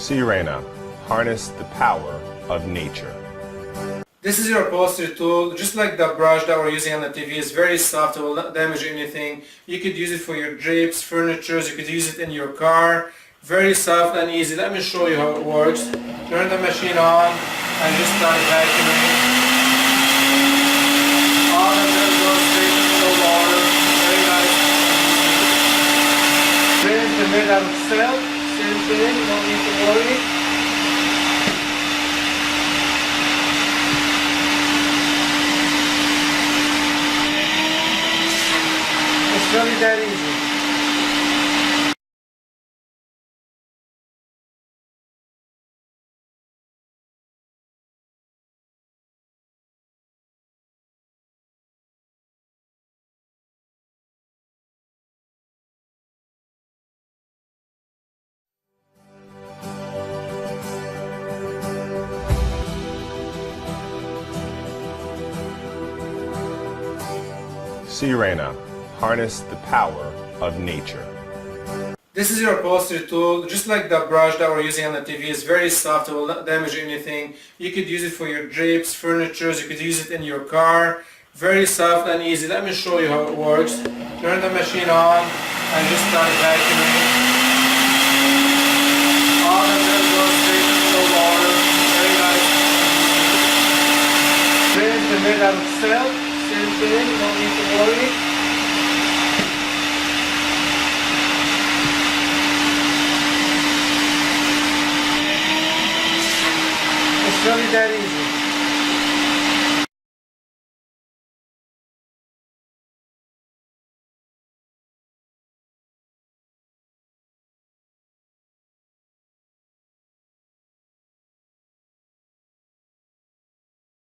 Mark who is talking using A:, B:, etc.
A: Sirena, harness the power of nature.
B: This is your upholstery tool, just like the brush that we're using on the TV. It's very soft, it will not damage anything. You could use it for your drapes, furniture, you could use it in your car. Very soft and easy. Let me show you how it works. Turn the machine on and just start vacuuming. All the dirt goes straight into the water. Very nice. Drains are made out of silk. Same thing, no need to worry. It's really that easy.
A: Sirena, harness the power of nature.
B: This is your upholstery tool, just like the brush that we're using on the TV. It's very soft, it will not damage anything. You could use it for your drapes, furniture, you could use it in your car. Very soft and easy. Let me show you how it works. Turn the machine on and just start vacuuming. All the dirt goes straight into the water. Very nice. Drains are made out of silk. Same thing, no need to worry. It's really that easy.